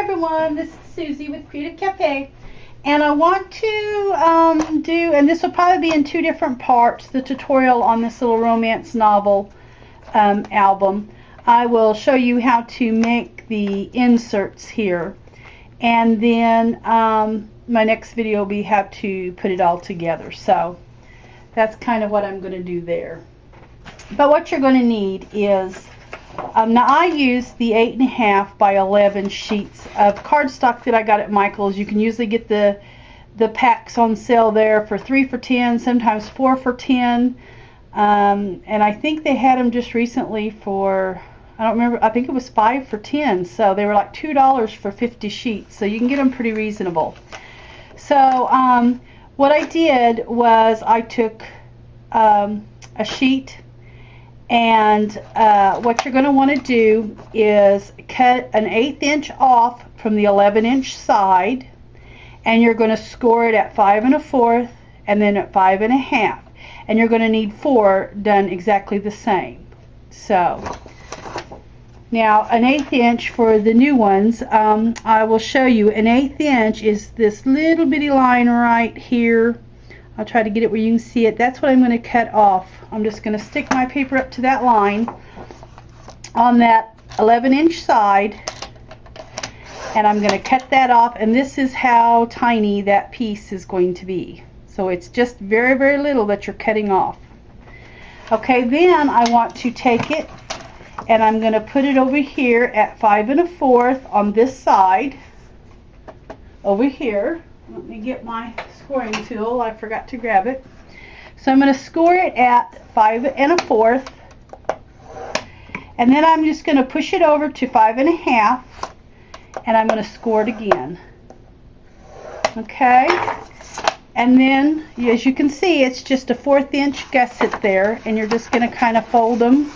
everyone, this is Susie with Creative Cafe, and I want to and this will probably be in two different parts, the tutorial on this little romance novel album. I will show you how to make the inserts here, and then my next video will be how to put it all together. So that's kind of what I'm going to do there. But what you're going to need is now I use the 8.5 by 11 sheets of cardstock that I got at Michael's. You can usually get the packs on sale there for 3 for $10, sometimes 4 for $10, and I think they had them just recently for, I don't remember, I think it was 5 for $10, so they were like $2 for 50 sheets, so you can get them pretty reasonable. So what I did was I took a sheet, and what you're going to want to do is cut an 1/8 inch off from the 11-inch side, and you're going to score it at 5 1/4 and then at 5 1/2, and you're going to need 4 done exactly the same. So now an 1/8 inch for the new ones, I will show you. An 1/8 inch is this little bitty line right here. I'll try to get it where you can see it. That's what I'm going to cut off. I'm just going to stick my paper up to that line on that 11-inch side, and I'm going to cut that off, and this is how tiny that piece is going to be. So it's just very, very little that you're cutting off. Okay, then I want to take it and I'm going to put it over here at 5 1/4 on this side over here. Let me get my scoring tool. I forgot to grab it. So I'm going to score it at 5 1/4, and then I'm just going to push it over to 5 1/2, and I'm going to score it again. Okay, and then as you can see, it's just a 1/4 inch gusset there, and you're just going to kind of fold them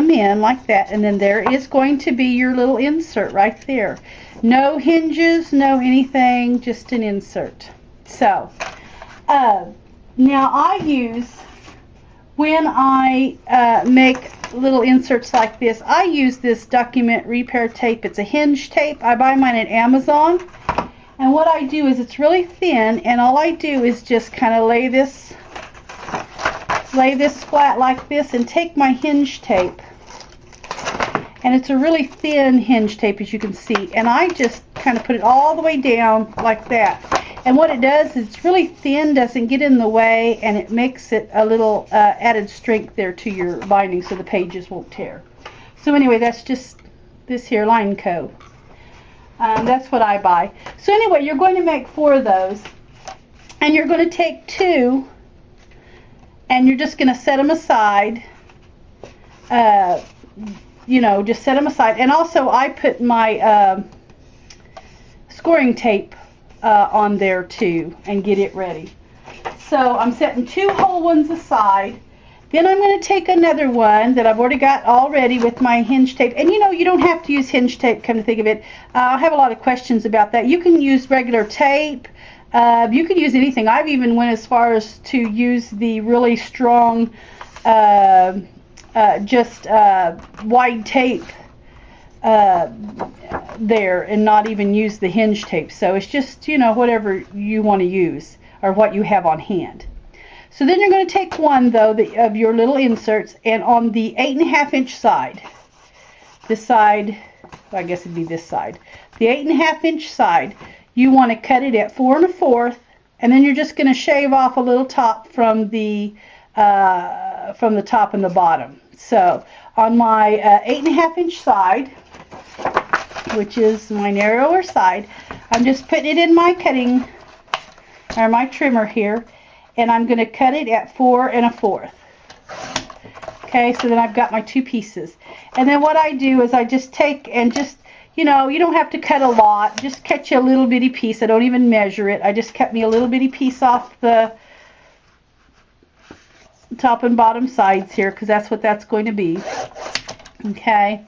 in like that, and then there is going to be your little insert right there. No hinges, no anything, just an insert. So now I use, when I make little inserts like this, I use this document repair tape. It's a hinge tape. I buy mine at Amazon, and what I do is it's really thin, and all I do is just kind of lay this flat like this and take my hinge tape, and it's a really thin hinge tape, as you can see, and I just kind of put it all the way down like that. And what it does is it's really thin, doesn't get in the way, and it makes it a little added strength there to your binding so the pages won't tear. So anyway, that's just this here line co. That's what I buy. So anyway, you're going to make 4 of those, and you're going to take 2, and you're just going to set them aside. You know, just set them aside. And also I put my scoring tape on there too, and get it ready. So I'm setting 2 whole ones aside. Then I'm going to take another one that I've already got all ready with my hinge tape. And you know, you don't have to use hinge tape, come to think of it. I have a lot of questions about that. You can use regular tape. You can use anything. I've even went as far as to use the really strong wide tape there, and not even use the hinge tape. So it's just, you know, whatever you want to use or what you have on hand. So then you're going to take one though of your little inserts, and on the 8.5 inch side, this side, well, I guess it'd be this side, the 8.5 inch side, you want to cut it at 4 1/4, and then you're just going to shave off a little top from the top and the bottom. So on my 8.5 inch side, which is my narrower side, I'm just putting it in my cutting, or my trimmer here, and I'm going to cut it at 4 1/4. Okay, so then I've got my 2 pieces. And then what I do is I just take and just, you know, you don't have to cut a lot, just cut you a little bitty piece. I don't even measure it. I just cut me a little bitty piece off the top and bottom sides here, because that's what that's going to be. Okay,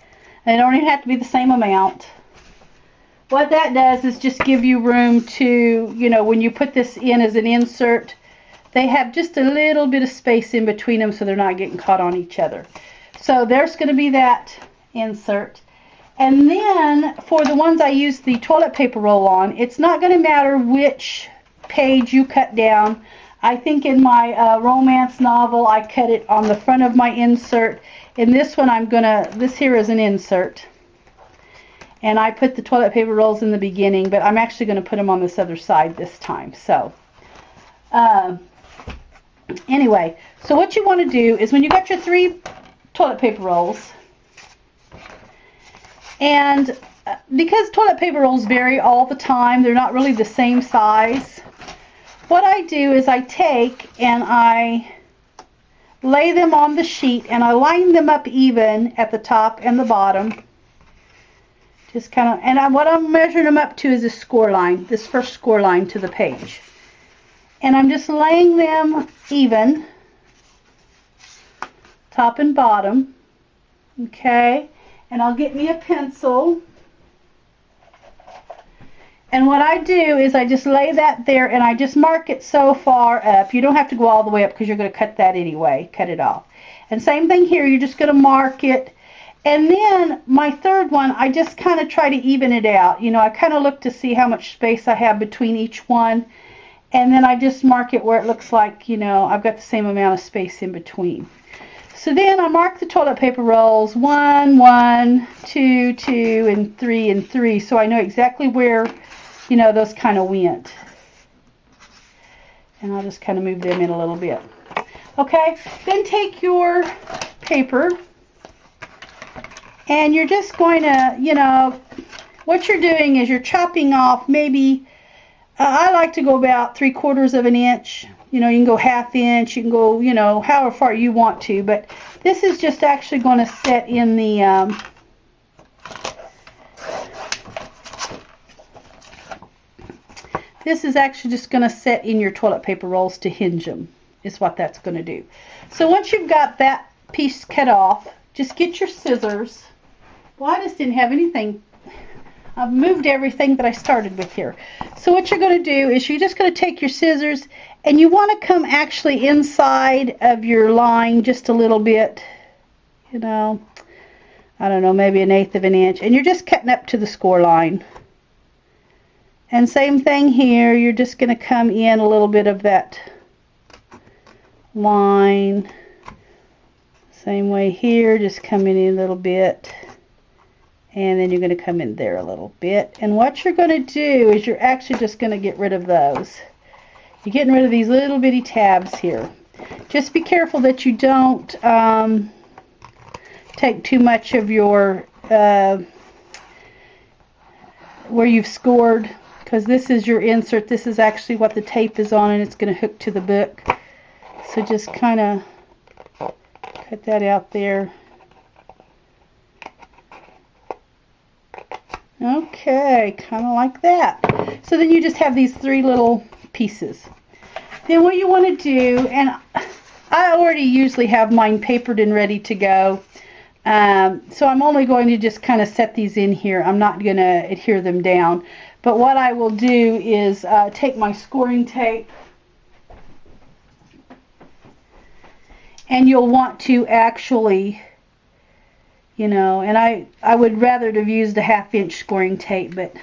and it don't even have to be the same amount. What that does is just give you room to, you know, when you put this in as an insert, they have just a little bit of space in between them so they're not getting caught on each other. So there's going to be that insert. And then for the ones I use the toilet paper roll on, it's not going to matter which page you cut down. I think in my romance novel I cut it on the front of my insert. In this one this here is an insert. And I put the toilet paper rolls in the beginning, but I'm actually going to put them on this other side this time. So anyway, so what you want to do is when you got your 3 toilet paper rolls, and because toilet paper rolls vary all the time, they're not really the same size, what I do is I take and I lay them on the sheet and I line them up even at the top and the bottom. Just kind of, and what I'm measuring them up to is this score line, this first score line to the page. And I'm just laying them even, top and bottom, okay? And I'll get me a pencil. And what I do is I just lay that there and I just mark it so far up. You don't have to go all the way up because you're going to cut that anyway, cut it off. And same thing here, you're just going to mark it. And then my third one, I just kind of try to even it out. You know, I kind of look to see how much space I have between each one. And then I just mark it where it looks like, you know, I've got the same amount of space in between. So then I mark the toilet paper rolls 1, 1, 2, 2, and 3, and 3. So I know exactly where, you know, those kind of went. And I'll just kind of move them in a little bit. Okay, then take your paper and you're just going to, you know, what you're doing is you're chopping off maybe, I like to go about 3/4 of an inch. You know, you can go 1/2 inch, you can go, you know, however far you want to, but this is just actually going to set in the, this is actually just going to set in your toilet paper rolls to hinge them, is what that's going to do. So once you've got that piece cut off, just get your scissors. Well, I just didn't have anything. I've moved everything that I started with here. So what you're going to do is you're just going to take your scissors and you want to come actually inside of your line just a little bit, you know, I don't know, maybe 1/8 of an inch, and you're just cutting up to the score line. And same thing here, you're just going to come in a little bit of that line. Same way here, just come in a little bit. And then you're going to come in there a little bit. And what you're going to do is you're actually just going to get rid of those. You're getting rid of these little bitty tabs here. Just be careful that you don't take too much of your, where you've scored, because this is your insert. This is actually what the tape is on, and it's going to hook to the book. So just kind of cut that out there. Okay, kind of like that. So then you just have these 3 little pieces. Then what you want to do, and I already usually have mine papered and ready to go, so I'm only going to just kind of set these in here. I'm not going to adhere them down. But what I will do is take my scoring tape, and you'll want to actually, you know, and I would rather have used a 1/2 inch scoring tape, but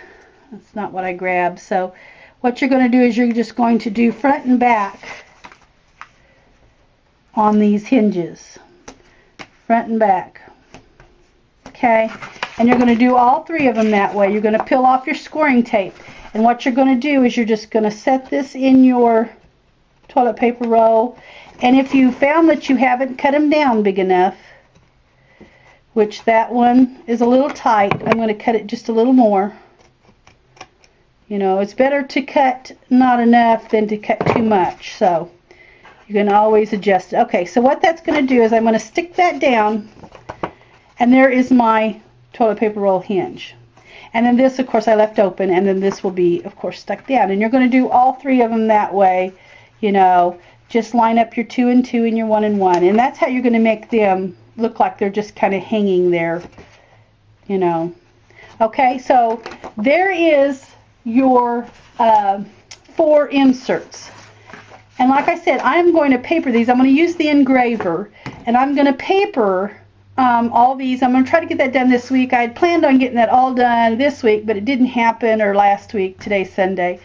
that's not what I grabbed. So what you're going to do is you're just going to do front and back on these hinges. Front and back. Okay? And you're going to do all 3 of them that way. You're going to peel off your scoring tape. And what you're going to do is you're just going to set this in your toilet paper roll. And if you found that you haven't cut them down big enough, which that one is a little tight, I'm going to cut it just a little more. You know, it's better to cut not enough than to cut too much. So you can always adjust it. Okay, so what that's going to do is I'm going to stick that down, and there is my toilet paper roll hinge. And then this, of course, I left open, and then this will be, of course, stuck down. And you're going to do all 3 of them that way. You know, just line up your 2 and 2 and your 1 and 1. And that's how you're going to make them look like they're just kind of hanging there, you know. Okay, so there is your 4 inserts. And like I said, I'm going to paper these. I'm going to use the engraver, and I'm going to paper all these. I'm going to try to get that done this week. I had planned on getting that all done this week, but it didn't happen, or last week. Today's Sunday.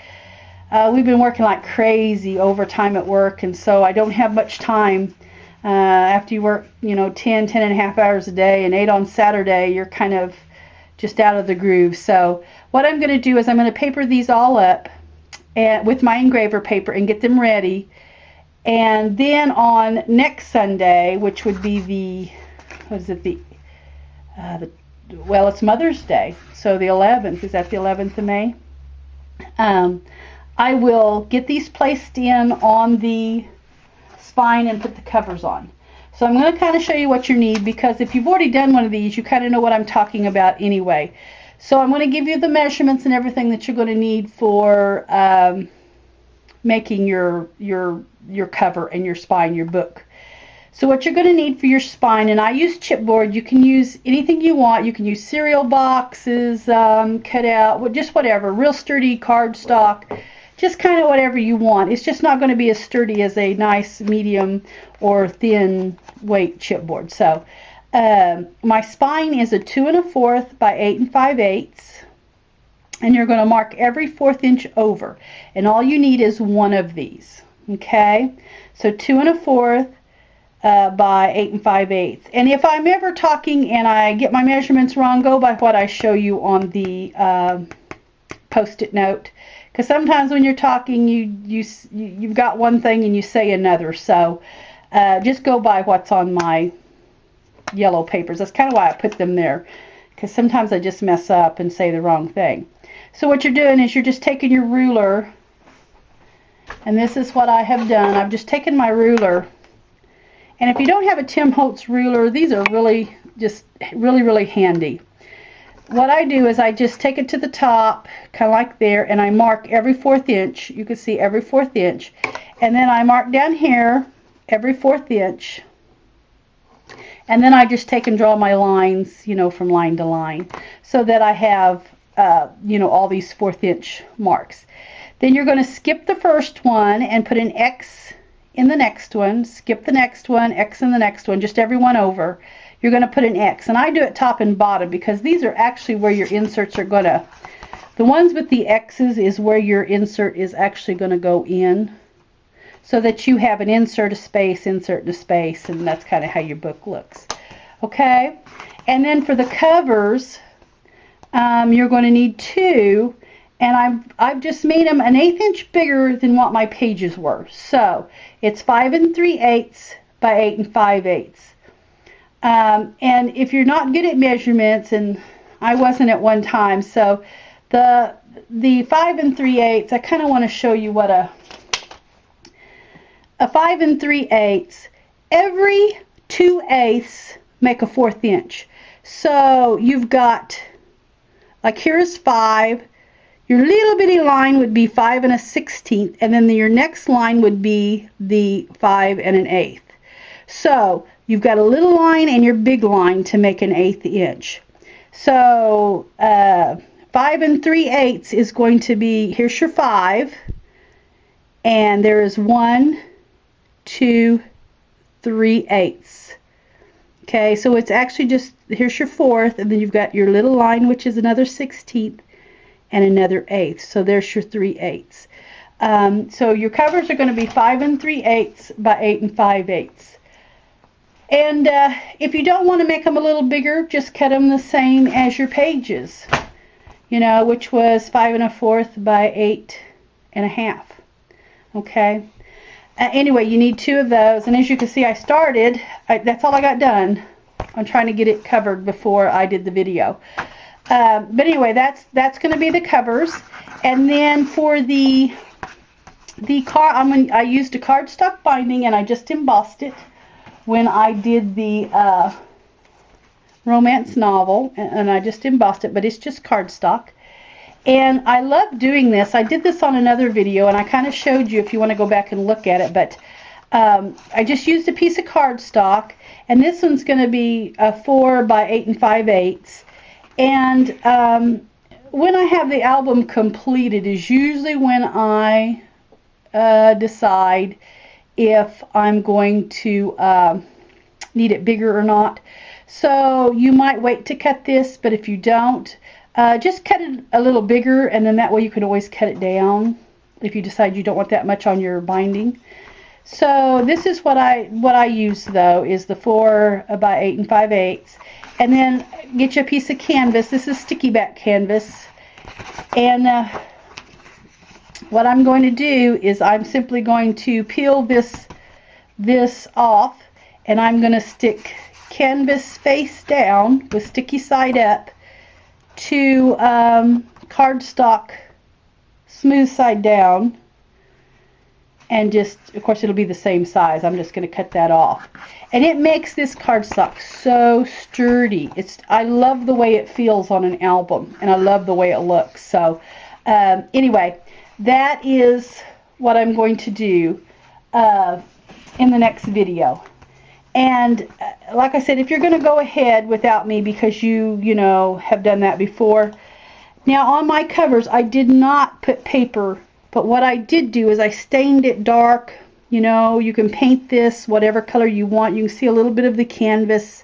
We've been working like crazy overtime at work, and so I don't have much time. After you work, 10 and a half hours a day and 8 on Saturday, you're kind of just out of the groove. So what I'm going to do is I'm going to paper these all up with my engraver paper and get them ready. And then on next Sunday, which would be well, it's Mother's Day, so the 11th. Is that the 11th of May? I will get these placed in on the spine and put the covers on. So I'm going to kind of show you what you need, because if you've already done one of these, you kind of know what I'm talking about anyway. So I'm going to give you the measurements and everything that you're going to need for making your cover and your spine, your book. So what you're going to need for your spine, and I use chipboard. You can use anything you want. You can use cereal boxes, cut out, just whatever, real sturdy cardstock. Just kind of whatever you want. It's just not going to be as sturdy as a nice medium or thin weight chipboard. So my spine is a 2 1/4 by 8 5/8, and you're going to mark every 1/4 inch over, and all you need is one of these. Okay, so 2 1/4 by 8 5/8. And if I'm ever talking and I get my measurements wrong, go by what I show you on the post-it note. Because sometimes when you're talking, you've got one thing and you say another. So just go by what's on my yellow papers. That's kind of why I put them there, because sometimes I just mess up and say the wrong thing. So what you're doing is you're just taking your ruler, and this is what I have done. I've just taken my ruler, and if you don't have a Tim Holtz ruler, these are really really handy. What I do is I just take it to the top, kind of like there, and I mark every 1/4 inch. You can see every 1/4 inch. And then I mark down here every 1/4 inch. And then I just take and draw my lines, from line to line, so that I have, all these 1/4 inch marks. Then you're going to skip the first one and put an X in the next one, skip the next one, X in the next one, just every one over. You're going to put an X, and I do it top and bottom because these are actually where your inserts are going to, the ones with the X's is where your insert is actually going to go in, so that you have an insert, a space, insert, and a space, and that's kind of how your book looks. Okay, and then for the covers, you're going to need 2, and I've just made them an 1/8 inch bigger than what my pages were. So it's 5 3/8 by 8 5/8. And if you're not good at measurements, and I wasn't at one time, so the 5 3/8, I kind of want to show you what a 5 3/8, every 2/8 make a 1/4 inch. So you've got, like, here's 5, your little bitty line would be 5 1/16, and then your next line would be the 5 1/8. So you've got a little line and your big line to make an 1/8 inch. So 5 3/8 is going to be, here's your 5, and there is 1, 2, 3/8. Okay, so it's actually just, here's your 4th, and then you've got your little line, which is another 16th, and another 1/8. So there's your 3/8. So your covers are going to be 5 3/8 by 8 5/8. And if you don't want to make them a little bigger, just cut them the same as your pages, which was 5 1/4 by 8 1/2. Okay. Anyway, you need 2 of those, and as you can see, I started. That's all I got done. I'm trying to get it covered before I did the video. But anyway, that's going to be the covers, and then for the I used a cardstock binding, and I just embossed it when I did the romance novel, and I just embossed it, but it's just cardstock. And I love doing this. I did this on another video, and I kind of showed you if you want to go back and look at it, but I just used a piece of cardstock, and this one's going to be a 4 by 8 5/8. And when I have the album completed is usually when I decide if I'm going to need it bigger or not. So you might wait to cut this, but if you don't, just cut it a little bigger, and then that way you can always cut it down if you decide you don't want that much on your binding. So this is what I use though, is the 4 by 8 5/8, and then get you a piece of canvas. This is sticky back canvas, and what I'm going to do is I'm simply going to peel this off, and I'm going to stick canvas face down with sticky side up to cardstock smooth side down, and just, of course, it'll be the same size. I'm just going to cut that off, and it makes this cardstock so sturdy. I love the way it feels on an album, and I love the way it looks. So anyway, that is what I'm going to do in the next video. And like I said, if you're going to go ahead without me because you know, have done that before. Now on my covers, I did not put paper, but what I did do is I stained it dark. You know, you can paint this whatever color you want. You can see a little bit of the canvas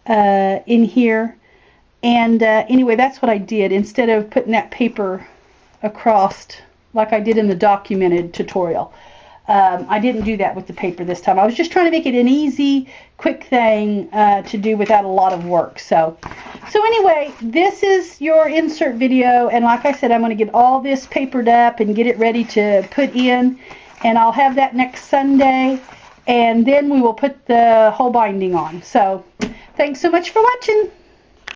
in here. And anyway, that's what I did. Instead of putting that paper across like I did in the documented tutorial. I didn't do that with the paper this time. I was just trying to make it an easy, quick thing to do without a lot of work. So anyway, this is your insert video, and like I said, I'm going to get all this papered up and get it ready to put in, and I'll have that next Sunday, and then we will put the whole binding on. So thanks so much for watching.